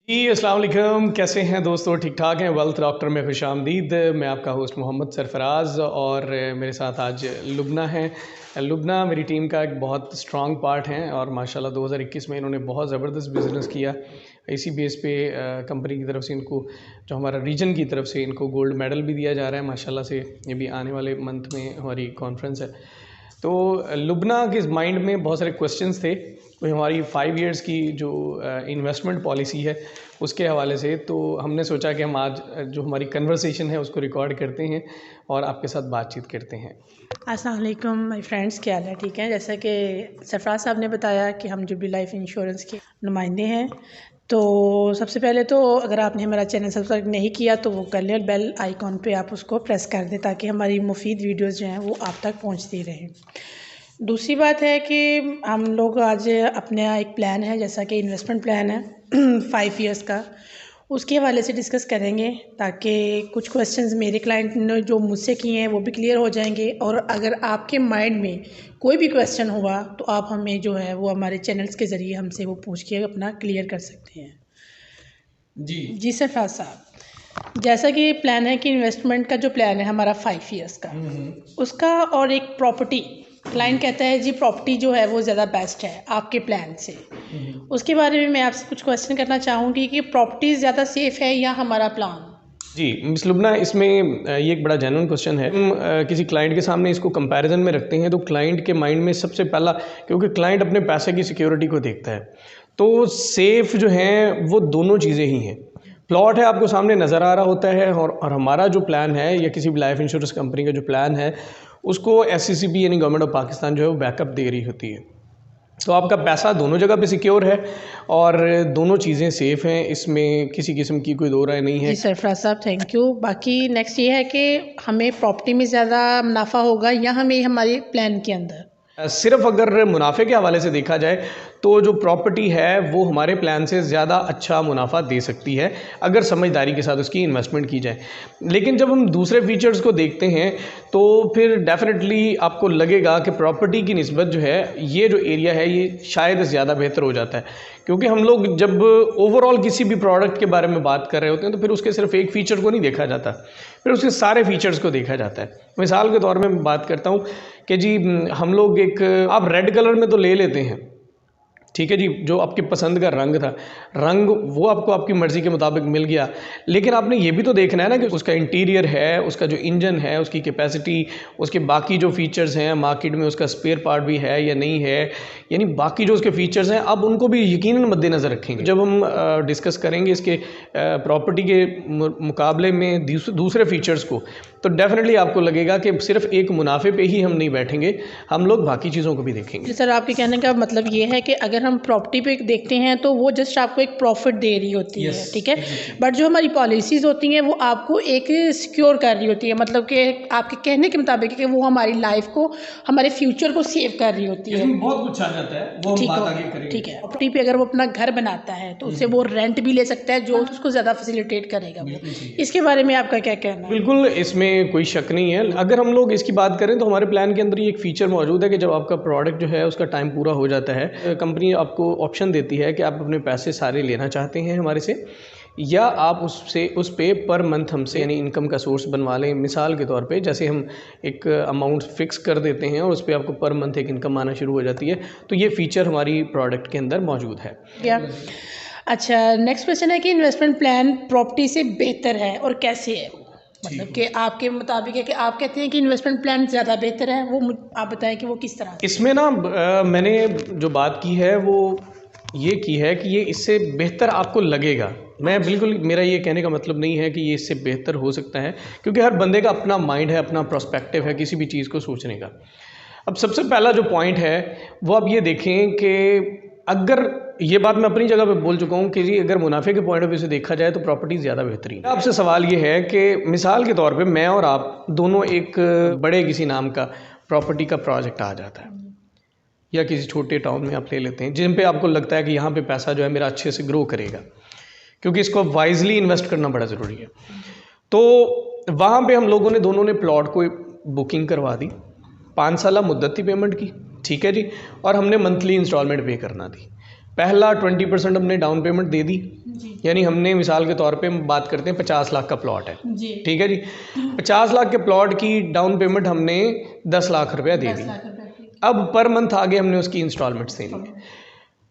जी अस्सलाम वालेकुम, कैसे हैं दोस्तों? ठीक ठाक हैं? वेल्थ डॉक्टर में खुश आमदीद। मैं आपका होस्ट मोहम्मद सरफराज और मेरे साथ आज लुबना है। लुबना मेरी टीम का एक बहुत स्ट्रॉन्ग पार्ट हैं और माशाल्लाह 2021 में इन्होंने बहुत ज़बरदस्त बिज़नेस किया। इसी बेस पे कंपनी की तरफ से इनको, जो हमारा रीजन की तरफ से, इनको गोल्ड मेडल भी दिया जा रहा है माशाल्लाह से। ये भी आने वाले मंथ में हमारी कॉन्फ्रेंस है। तो लुबना के माइंड में बहुत सारे क्वेश्चंस थे, कोई हमारी 5 इयर्स की जो इन्वेस्टमेंट पॉलिसी है उसके हवाले से। तो हमने सोचा कि हम आज जो हमारी कन्वर्सेशन है उसको रिकॉर्ड करते हैं और आपके साथ बातचीत करते हैं। अस्सलाम वालेकुम माय फ्रेंड्स, क्या हाल है? ठीक है। जैसा कि सरफराज साहब ने बताया कि हम जुबली लाइफ इंश्योरेंस के नुमाइंदे हैं। तो सबसे पहले तो अगर आपने हमारा चैनल सब्सक्राइब नहीं किया तो वो कर लें और बेल आइकॉन पे आप उसको प्रेस कर दें ताकि हमारी मुफीद वीडियोस जो हैं वो आप तक पहुंचती रहें। दूसरी बात है कि हम लोग आज अपना एक प्लान है, जैसा कि इन्वेस्टमेंट प्लान है 5 इयर्स का, उसके हवाले से डिस्कस करेंगे ताकि कुछ क्वेश्चंस मेरे क्लाइंट ने जो मुझसे किए हैं वो भी क्लियर हो जाएंगे। और अगर आपके माइंड में कोई भी क्वेश्चन हुआ तो आप हमें जो है वो हमारे चैनल्स के ज़रिए हमसे वो पूछ के अपना क्लियर कर सकते हैं। जी सरफराज साहब, जैसा कि प्लान है कि इन्वेस्टमेंट का जो प्लान है हमारा 5 इयर्स का, उसका और एक प्रॉपर्टी, क्लाइंट कहता है जी प्रॉपर्टी जो है वो ज़्यादा बेस्ट है आपके प्लान से। उसके बारे में मैं आपसे कुछ क्वेश्चन करना चाहूँगी कि प्रॉपर्टी ज़्यादा सेफ़ है या हमारा प्लान? जी मिस लुबना, इसमें ये एक बड़ा जेन्युइन क्वेश्चन है। हम किसी क्लाइंट के सामने इसको कंपैरिजन में रखते हैं तो क्लाइंट के माइंड में सबसे पहला, क्योंकि क्लाइंट अपने पैसे की सिक्योरिटी को देखता है, तो सेफ़ जो हैं वो दोनों चीज़ें ही हैं। प्लॉट है आपको सामने नज़र आ रहा होता है और हमारा जो प्लान है या किसी भी लाइफ इंश्योरेंस कंपनी का जो प्लान है उसको SCCB यानी गवर्नमेंट ऑफ पाकिस्तान जो है वो बैकअप दे रही होती है। तो आपका पैसा दोनों जगह पे सिक्योर है और दोनों चीज़ें सेफ़ हैं, इसमें किसी किस्म की कोई दो राय नहीं है। जी सरफराज साहब, थैंक यू। बाकी नेक्स्ट ये है कि हमें प्रॉपर्टी में ज़्यादा मुनाफा होगा या हमें हमारे प्लान के अंदर? सिर्फ अगर मुनाफे के हवाले से देखा जाए तो जो प्रॉपर्टी है वो हमारे प्लान से ज़्यादा अच्छा मुनाफा दे सकती है अगर समझदारी के साथ उसकी इन्वेस्टमेंट की जाए। लेकिन जब हम दूसरे फीचर्स को देखते हैं तो फिर डेफिनेटली आपको लगेगा कि प्रॉपर्टी की निस्बत जो है ये जो एरिया है ये शायद ज़्यादा बेहतर हो जाता है, क्योंकि हम लोग जब ओवरऑल किसी भी प्रोडक्ट के बारे में बात कर रहे होते हैं तो फिर उसके सिर्फ एक फ़ीचर को नहीं देखा जाता, फिर उसके सारे फीचर्स को देखा जाता है। मिसाल के तौर में मैं बात करता हूँ कि जी हम लोग एक, आप रेड कलर में तो ले लेते हैं, ठीक है जी, जो आपकी पसंद का रंग था, रंग वो आपको आपकी मर्ज़ी के मुताबिक मिल गया, लेकिन आपने ये भी तो देखना है ना कि उसका इंटीरियर है, उसका जो इंजन है, उसकी कैपेसिटी, उसके बाकी जो फीचर्स हैं, मार्केट में उसका स्पेयर पार्ट भी है या नहीं है, यानी बाकी जो उसके फीचर्स हैं अब उनको भी यकीनन मद्देनज़र रखेंगे। जब हम डिस्कस करेंगे इसके प्रॉपर्टी के मुकाबले में दूसरे फीचर्स को, तो डेफिनेटली आपको लगेगा कि सिर्फ एक मुनाफे पे ही हम नहीं बैठेंगे, हम लोग बाकी चीज़ों को भी देखेंगे। सर, आपके कहने का मतलब ये है कि अगर हम प्रॉपर्टी पे देखते हैं तो वो जस्ट आपको एक प्रॉफिट दे रही होती है, ठीक है, बट जो हमारी पॉलिसीज़ होती हैं वो आपको एक सिक्योर कर रही होती है, मतलब कि आपके कहने के मुताबिक कि वो हमारी लाइफ को, हमारे फ्यूचर को सेव कर रही होती है। बहुत कुछ आ जाता है, वो हम बात आगे करेंगे। ठीक है। प्रॉपर्टी पे अगर वो अपना घर बनाता है तो उससे वो रेंट भी ले सकता है जो उसको ज़्यादा फैसिलिटेट करेगा वो। इसके बारे में आपका क्या कहना है? बिल्कुल, इसमें कोई शक नहीं है। अगर हम लोग इसकी बात करें तो हमारे प्लान के अंदर ये एक फ़ीचर मौजूद है कि जब आपका प्रोडक्ट जो है उसका टाइम पूरा हो जाता है, कंपनी आपको ऑप्शन देती है कि आप अपने पैसे सारे लेना चाहते हैं हमारे से, या आप उससे उस पे पर मंथ हमसे यानी इनकम का सोर्स बनवा लें। मिसाल के तौर पे जैसे हम एक अमाउंट फ़िक्स कर देते हैं और उस पे आपको पर मंथ एक इनकम आना शुरू हो जाती है, तो ये फ़ीचर हमारी प्रोडक्ट के अंदर मौजूद है। क्या? अच्छा, नेक्स्ट क्वेश्चन है कि इन्वेस्टमेंट प्लान प्रॉपर्टी से बेहतर है और कैसे है? मतलब कि आपके मुताबिक है कि आप कहते हैं कि इन्वेस्टमेंट प्लान ज़्यादा बेहतर है, वो आप बताएं कि वो किस तरह? इसमें ना मैंने जो बात की है वो ये की है कि ये इससे बेहतर आपको लगेगा। मैं बिल्कुल, मेरा ये कहने का मतलब नहीं है कि ये इससे बेहतर हो सकता है, क्योंकि हर बंदे का अपना माइंड है, अपना पर्सपेक्टिव है किसी भी चीज़ को सोचने का। अब सबसे पहला जो पॉइंट है वो आप ये देखें कि अगर, ये बात मैं अपनी जगह पे बोल चुका हूँ कि जी अगर मुनाफे के पॉइंट ऑफ व्यू से देखा जाए तो प्रॉपर्टी ज़्यादा बेहतरीन है। आपसे सवाल ये है कि मिसाल के तौर पे मैं और आप दोनों एक बड़े किसी नाम का प्रॉपर्टी का प्रोजेक्ट आ जाता है, या किसी छोटे टाउन में आप ले लेते हैं जिन पे आपको लगता है कि यहाँ पे पैसा जो है मेरा अच्छे से ग्रो करेगा, क्योंकि इसको वाइजली इन्वेस्ट करना बड़ा ज़रूरी है। तो वहाँ पे हम लोगों ने दोनों ने प्लॉट को बुकिंग करवा दी, 5 साल मुद्दत थी पेमेंट की, ठीक है जी, और हमने मंथली इंस्टॉलमेंट पे करना थी। पहला 20% हमने डाउन पेमेंट दे दी, जी यानी हमने मिसाल के तौर पे हम बात करते हैं 50 लाख का प्लॉट है, जी ठीक है जी। 50 लाख के प्लॉट की डाउन पेमेंट हमने 10 लाख रुपया दे 10 दी। लाख रुपए की। अब पर मंथ आगे हमने उसकी इंस्टॉलमेंट्स देनी है।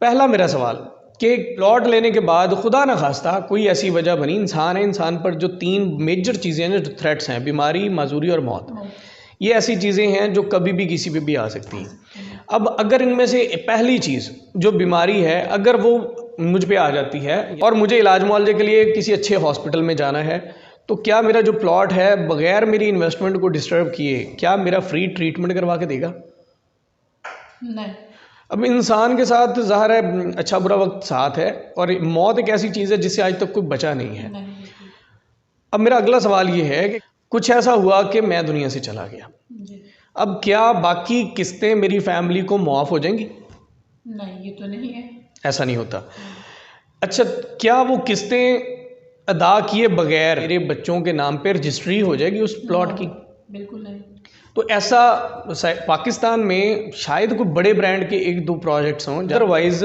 पहला मेरा सवाल कि प्लॉट लेने के बाद खुदा न खास्ता कोई ऐसी वजह बनी, इंसान है, इंसान पर जो 3 मेजर चीज़ें हैं, जो थ्रेट्स हैं, बीमारी, माजूरी और मौत, ये ऐसी चीज़ें हैं जो कभी भी किसी पे भी आ सकती हैं। अब अगर इनमें से पहली चीज़ जो बीमारी है, अगर वो मुझ पे आ जाती है और मुझे इलाज मुआवजे के लिए किसी अच्छे हॉस्पिटल में जाना है, तो क्या मेरा जो प्लॉट है बगैर मेरी इन्वेस्टमेंट को डिस्टर्ब किए क्या मेरा फ्री ट्रीटमेंट करवा के देगा? नहीं। अब इंसान के साथ ज़ाहिर है अच्छा बुरा वक्त साथ है, और मौत एक ऐसी चीज़ है जिससे आज तक कोई बचा नहीं है। नहीं। अब मेरा अगला सवाल ये है कि कुछ ऐसा हुआ कि मैं दुनिया से चला गया, जी अब क्या बाकी किस्तें मेरी फैमिली को मुआफ़ हो जाएंगी? नहीं, ये तो नहीं है। ऐसा नहीं होता। अच्छा, क्या वो किस्तें अदा किए बगैर मेरे बच्चों के नाम पे रजिस्ट्री हो जाएगी उस प्लॉट की? बिल्कुल नहीं। तो ऐसा पाकिस्तान में शायद कोई बड़े ब्रांड के 1-2 प्रोजेक्ट्स हों, अदरवाइज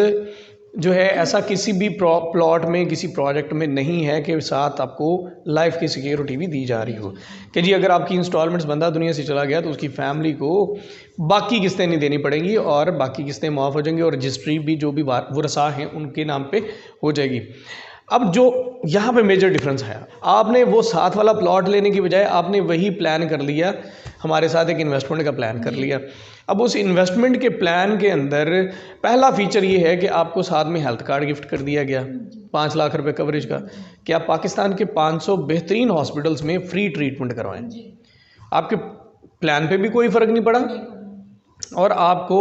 जो है ऐसा किसी भी प्लॉट में, किसी प्रोजेक्ट में नहीं है कि साथ आपको लाइफ की सिक्योरिटी भी दी जा रही हो कि जी अगर आपकी इंस्टॉलमेंट्स बंदा दुनिया से चला गया तो उसकी फैमिली को बाकी किस्तें नहीं देनी पड़ेंगी और बाकी किस्तें माफ़ हो जाएंगी और रजिस्ट्री भी जो भी वरसा हैं उनके नाम पे हो जाएगी। अब जो यहाँ पे मेजर डिफरेंस है, आपने वो साथ वाला प्लॉट लेने की बजाय आपने वही प्लान कर लिया, हमारे साथ एक इन्वेस्टमेंट का प्लान कर लिया। अब उस इन्वेस्टमेंट के प्लान के अंदर पहला फीचर ये है कि आपको साथ में हेल्थ कार्ड गिफ्ट कर दिया गया 5 लाख रुपए कवरेज का, कि आप पाकिस्तान के 500 बेहतरीन हॉस्पिटल्स में फ्री ट्रीटमेंट करवाएं। आपके प्लान पे भी कोई फ़र्क नहीं पड़ा और आपको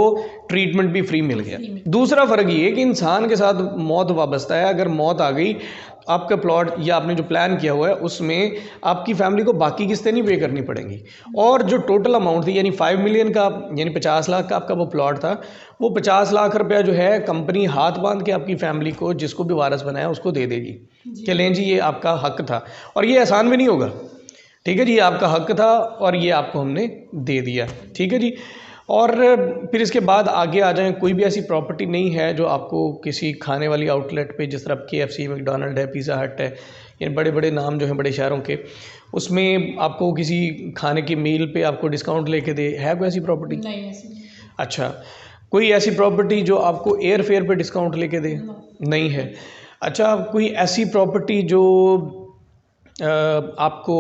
ट्रीटमेंट भी फ्री मिल गया। दूसरा फ़र्क ये है कि इंसान के साथ मौत वाबस्ता है, अगर मौत आ गई आपका प्लॉट या आपने जो प्लान किया हुआ है उसमें आपकी फैमिली को बाकी किस्तें नहीं पे करनी पड़ेंगी, और जो टोटल अमाउंट थी यानी 5 मिलियन का यानी 50 लाख का आपका वो प्लॉट था, वो 50 लाख रुपया जो है कंपनी हाथ बांध के आपकी फैमिली को, जिसको भी वारस बनाया उसको दे देगी कि लें जी ये आपका हक था, और ये आसान भी नहीं होगा, ठीक है जी, ये आपका हक था और ये आपको हमने दे दिया, ठीक है जी। और फिर इसके बाद आगे आ जाएं, कोई भी ऐसी प्रॉपर्टी नहीं है जो आपको किसी खाने वाली आउटलेट पे, जिस तरह KFC, मैकडॉनल्ड है, पिज़्ज़ा हट है, ये बड़े बड़े नाम जो हैं बड़े शहरों के, उसमें आपको किसी खाने की मील पे आपको डिस्काउंट लेके दे, है कोई ऐसी प्रॉपर्टी? नहीं ऐसी। अच्छा, कोई ऐसी प्रॉपर्टी जो आपको एयर फेयर पे डिस्काउंट लेके दे? नहीं है। अच्छा, कोई ऐसी प्रॉपर्टी जो आपको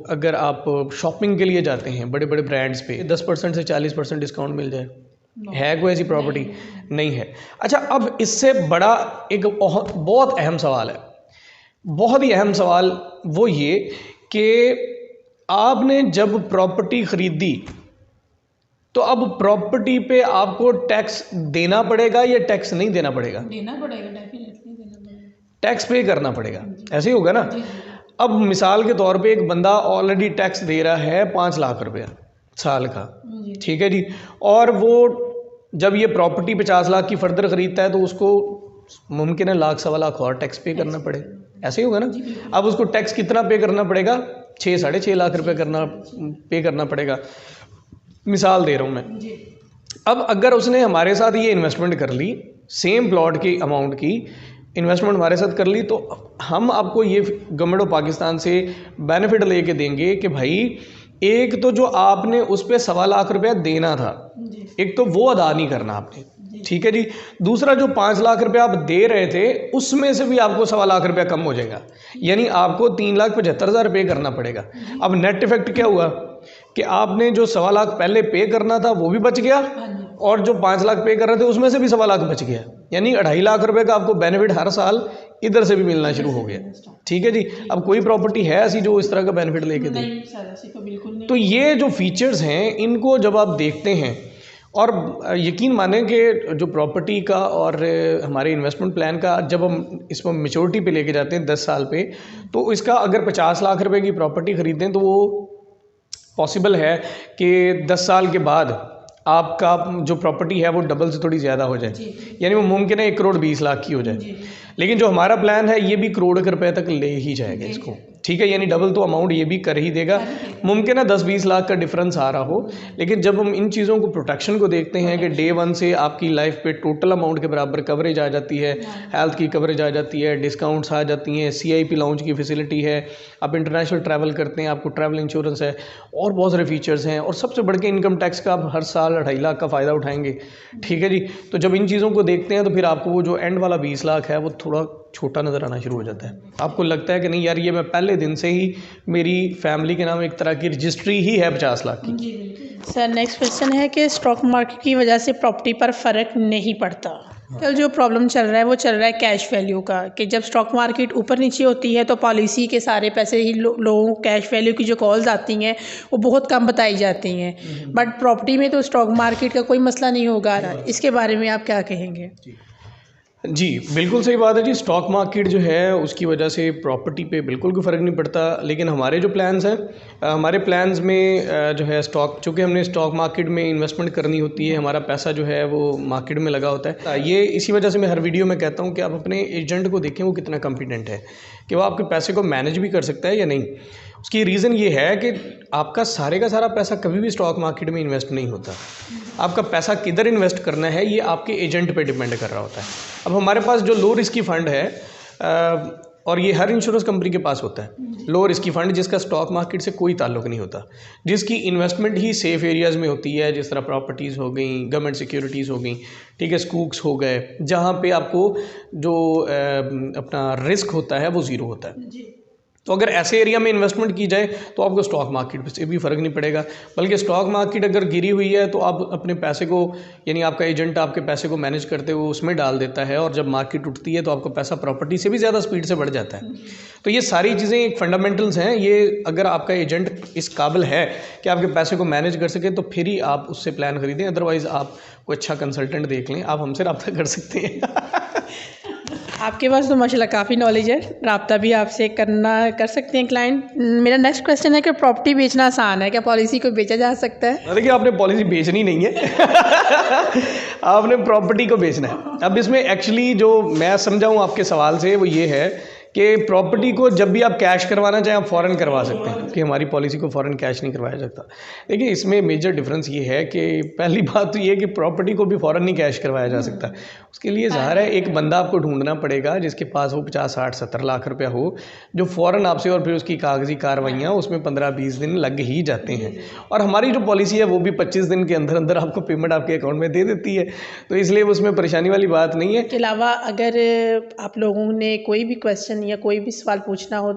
अगर आप शॉपिंग के लिए जाते हैं बड़े बड़े ब्रांड्स पे 10% से 40% डिस्काउंट मिल जाए, है कोई ऐसी प्रॉपर्टी? नहीं है। अच्छा, अब इससे बड़ा एक बहुत अहम सवाल है, बहुत ही अहम सवाल वो ये कि आपने जब प्रॉपर्टी ख़रीदी तो अब प्रॉपर्टी पे आपको टैक्स देना पड़ेगा या टैक्स नहीं देना पड़ेगा? देना पड़ेगा, डेफिनेटली देना पड़ेगा, टैक्स पे करना पड़ेगा, ऐसे ही होगा ना। अब मिसाल के तौर पे एक बंदा ऑलरेडी टैक्स दे रहा है 5 लाख रुपया साल का, ठीक है जी, और वो जब ये प्रॉपर्टी 50 लाख की फर्दर ख़रीदता है तो उसको मुमकिन है 1 लाख 1.25 लाख और टैक्स पे करना पड़े, ऐसे ही होगा ना। अब उसको टैक्स कितना पे करना पड़ेगा? 6-6.5 लाख रुपये पे करना पड़ेगा, मिसाल दे रहा हूँ मैं। अब अगर उसने हमारे साथ ये इन्वेस्टमेंट कर ली, सेम प्लॉट की अमाउंट की इन्वेस्टमेंट हमारे साथ कर ली, तो हम आपको ये गवर्नमेंट ऑफ पाकिस्तान से बेनिफिट लेके देंगे कि भाई एक तो जो आपने उस पर 1.25 लाख रुपया देना था, एक तो वो अदा नहीं करना आपने, ठीक है जी। दूसरा जो 5 लाख रुपया आप दे रहे थे उसमें से भी आपको 1.25 लाख रुपया कम हो जाएगा, यानी आपको 3,75,000 रुपये करना पड़ेगा। अब नेट इफेक्ट क्या हुआ कि आपने जो 1.25 लाख पहले पे करना था वो भी बच गया, और जो 5 लाख पे कर रहे थे उसमें से भी 1.25 लाख बच गया, यानी 2.5 लाख रुपए का आपको बेनिफिट हर साल इधर से भी मिलना शुरू हो गया, ठीक है जी। अब कोई प्रॉपर्टी है ऐसी जो इस तरह का बेनिफिट लेके दे? नहीं सर, ऐसी तो बिल्कुल नहीं। तो ये जो फीचर्स हैं इनको जब आप देखते हैं, और यकीन मानें कि जो प्रॉपर्टी का और हमारे इन्वेस्टमेंट प्लान का जब हम इसमें मैच्योरिटी पे लेके जाते हैं 10 साल पे, तो इसका अगर 50 लाख रुपए की प्रॉपर्टी ख़रीदें तो वो पॉसिबल है कि 10 साल के बाद आपका जो प्रॉपर्टी है वो डबल से थोड़ी ज़्यादा हो जाए, यानी वो मुमकिन है 1 करोड़ 20 लाख की हो जाए। लेकिन जो हमारा प्लान है ये भी 1 करोड़ रुपए तक ले ही जाएगा इसको, ठीक है, यानी डबल तो अमाउंट ये भी कर ही देगा। मुमकिन है 10-20 लाख का डिफरेंस आ रहा हो, लेकिन जब हम इन चीज़ों को प्रोटेक्शन को देखते हैं कि डे 1 से आपकी लाइफ पे टोटल अमाउंट के बराबर कवरेज आ जाती है, हेल्थ की कवरेज आ जाती है, डिस्काउंट्स आ जाती हैं, CIP लाउंज की फैसिलिटी है, आप इंटरनेशनल ट्रैवल करते हैं, आपको ट्रैवल इंश्योरेंस है और बहुत सारे फीचर्स हैं, और सबसे बढ़ के इनकम टैक्स का आप हर साल 2.5 लाख का फ़ायदा उठाएंगे। ठीक है जी, तो जब इन चीज़ों को देखते हैं तो फिर आपको वो जो एंड वाला 20 लाख है वो थोड़ा छोटा नज़र आना शुरू हो जाता है। आपको लगता है कि नहीं यार, ये मैं पहले दिन से ही मेरी फैमिली के नाम एक तरह की रजिस्ट्री ही है 50 लाख की। सर नेक्स्ट क्वेश्चन है कि स्टॉक मार्केट की वजह से प्रॉपर्टी पर फ़र्क नहीं पड़ता। कल जो प्रॉब्लम चल रहा है वो चल रहा है कैश वैल्यू का, कि जब स्टॉक मार्केट ऊपर नीचे होती है तो पॉलिसी के सारे पैसे ही लोगों कैश वैल्यू की जो कॉल्स आती हैं वो बहुत कम बताई जाती हैं, बट प्रॉपर्टी में तो स्टॉक मार्केट का कोई मसला नहीं होगा। इसके बारे में आप क्या कहेंगे? जी, बिल्कुल सही बात है जी। स्टॉक मार्केट जो है उसकी वजह से प्रॉपर्टी पे बिल्कुल कोई फ़र्क नहीं पड़ता, लेकिन हमारे जो प्लान्स हैं, हमारे प्लान्स में जो है स्टॉक, चूँकि हमने स्टॉक मार्केट में इन्वेस्टमेंट करनी होती है, हमारा पैसा जो है वो मार्केट में लगा होता है। ये इसी वजह से मैं हर वीडियो में कहता हूँ कि आप अपने एजेंट को देखें वो कितना कॉम्पिटेंट है, कि वो आपके पैसे को मैनेज भी कर सकता है या नहीं। उसकी रीज़न ये है कि आपका सारे का सारा पैसा कभी भी स्टॉक मार्केट में इन्वेस्ट नहीं होता। आपका पैसा किधर इन्वेस्ट करना है ये आपके एजेंट पे डिपेंड कर रहा होता है। अब हमारे पास जो लो रिस्की फ़ंड है, और ये हर इंश्योरेंस कंपनी के पास होता है, लो रिस्की फ़ंड जिसका स्टॉक मार्केट से कोई ताल्लुक नहीं होता, जिसकी इन्वेस्टमेंट ही सेफ़ एरियाज़ में होती है, जिस तरह प्रॉपर्टीज़ हो गई, गवर्नमेंट सिक्योरिटीज़ हो गई, ठीक है, स्कूक्स हो गए, जहाँ पे आपको जो अपना रिस्क होता है वो ज़ीरो होता है। तो अगर ऐसे एरिया में इन्वेस्टमेंट की जाए तो आपको स्टॉक मार्केट से भी फ़र्क नहीं पड़ेगा, बल्कि स्टॉक मार्केट अगर गिरी हुई है तो आप अपने पैसे को, यानी आपका एजेंट आपके पैसे को मैनेज करते हुए उसमें डाल देता है, और जब मार्केट उठती है तो आपका पैसा प्रॉपर्टी से भी ज़्यादा स्पीड से बढ़ जाता है। तो ये सारी चीज़ें एक फंडामेंटल्स हैं, ये अगर आपका एजेंट इस काबिल है कि आपके पैसे को मैनेज कर सके तो फिर ही आप उससे प्लान खरीदें, अदरवाइज़ आप कोई अच्छा कंसल्टेंट देख लें, आप हमसे रब्ता कर सकते हैं। आपके पास तो माशाल्लाह काफ़ी नॉलेज है, रब्ता भी आपसे कर सकते हैं क्लाइंट। मेरा नेक्स्ट क्वेश्चन है कि प्रॉपर्टी बेचना आसान है क्या? पॉलिसी को बेचा जा सकता है? देखिए, आपने पॉलिसी बेचनी नहीं है आपने प्रॉपर्टी को बेचना है। अब इसमें एक्चुअली जो मैं समझाऊँ आपके सवाल से वो ये है कि प्रॉपर्टी को जब भी आप कैश करवाना चाहें आप फ़ौरन करवा सकते हैं, कि हमारी पॉलिसी को फ़ौरन कैश नहीं करवाया जाता। देखिए, इसमें मेजर डिफरेंस ये है कि पहली बात तो ये है कि प्रॉपर्टी को भी फ़ौरन नहीं कैश करवाया जा सकता। उसके लिए ज़ाहिर है एक बंदा आपको ढूंढना पड़ेगा जिसके पास वो 50, 60, 70 लाख रुपया हो, जो फ़ौरन आपसे, और फिर उसकी कागजी कार्रवाइयाँ, उसमें 15-20 दिन लग ही जाते हैं। और हमारी जो पॉलिसी है वो भी 25 दिन के अंदर अंदर आपको पेमेंट आपके अकाउंट में दे देती है, तो इसलिए उसमें परेशानी वाली बात नहीं है। इसके अलावा अगर आप लोगों ने कोई भी क्वेश्चन या कोई भी सवाल पूछना हो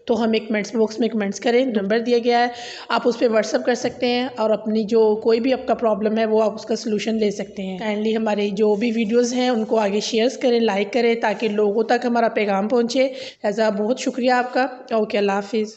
तो हमें कमेंट्स बॉक्स में कमेंट्स करें, नंबर दिया गया है, आप उस पर व्हाट्सअप कर सकते हैं, और अपनी जो कोई भी आपका प्रॉब्लम है वो आप उसका सलूशन ले सकते हैं। काइंडली हमारे जो भी वीडियोस हैं उनको आगे शेयर करें, लाइक करें, ताकि लोगों तक हमारा पैगाम पहुँचे। ऐसा बहुत शुक्रिया आपका। ओके, अल्लाह हाफिज़।